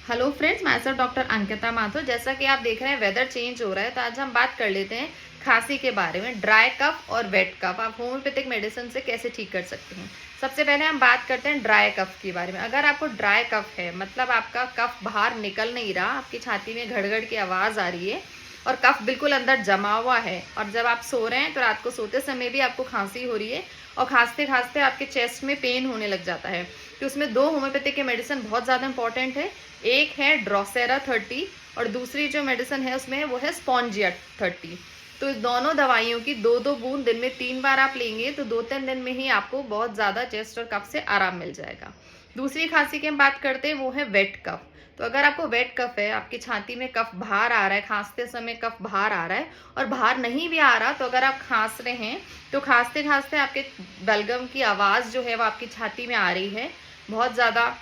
Hello friends, मैं sir doctor Ankita Mathur. जैसा कि आप देख रहे हैं वेदर चेंज हो रहा है, तो आज हम बात कर लेते हैं खांसी के बारे में। ड्राई कफ और वेट कफ आप होम्योपैथिक मेडिसिन से कैसे ठीक कर सकते हैं। सबसे पहले हम बात करते हैं ड्राई कफ के बारे में। अगर आपको ड्राई कफ है, मतलब आपका कफ बाहर निकल नहीं रहा, आपकी छाती में घड़ की आवाज़ आ रही है और कफ बिल्कुल अंदर जमा हुआ है, और जब आप सो रहे हैं तो रात को सोते समय भी आपको खांसी हो रही है और खांसते खांसते आपके चेस्ट में पेन होने लग जाता है, तो उसमें दो होम्योपैथिक के मेडिसिन बहुत ज़्यादा इंपॉर्टेंट है। एक है ड्रोसेरा 30 और दूसरी जो मेडिसिन है उसमें वो है स्पॉन्जिया 30। तो इस दोनों दवाइयों की दो दो बूंद दिन में 3 बार आप लेंगे तो 2-3 दिन में ही आपको बहुत ज़्यादा चेस्ट और कफ से आराम मिल जाएगा। दूसरी खांसी की हम बात करते हैं, वो है वेट कफ। तो अगर आपको वेट कफ है, आपकी छाती में कफ बाहर आ रहा है, खांसते समय कफ बाहर आ रहा है और बाहर नहीं भी आ रहा, तो अगर आप खांस रहे हैं तो खांसते खांसते आपके बलगम की आवाज़ जो है वो आपकी छाती में आ रही है बहुत ज़्यादा।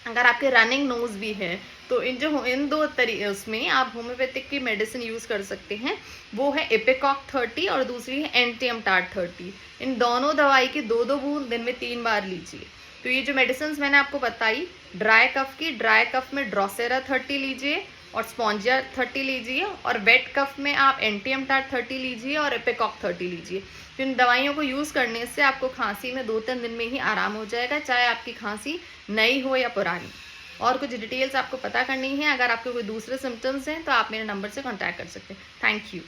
अगर आपके रनिंग नोज भी है तो इन दो तरीके उसमें आप होम्योपैथिक की मेडिसिन यूज़ कर सकते हैं। वो है इपिकॉक 30 और दूसरी है एंटियम टार्ट 30। इन दोनों दवाई की दो दो बूंद दिन में 3 बार लीजिए। तो ये जो मेडिसिन मैंने आपको बताई ड्राई कफ में ड्रोसेरा 30 लीजिए और स्पॉन्जिया 30 लीजिए, और वेट कफ में आप एंटियम टार्ट 30 लीजिए और एपिकॉक 30 लीजिए। तो इन दवाइयों को यूज़ करने से आपको खांसी में 2-3 दिन में ही आराम हो जाएगा, चाहे आपकी खांसी नई हो या पुरानी। और कुछ डिटेल्स आपको पता करनी है, अगर आपके कोई दूसरे सिम्टम्स हैं तो आप मेरे नंबर से कॉन्टैक्ट कर सकते हैं। Thank you.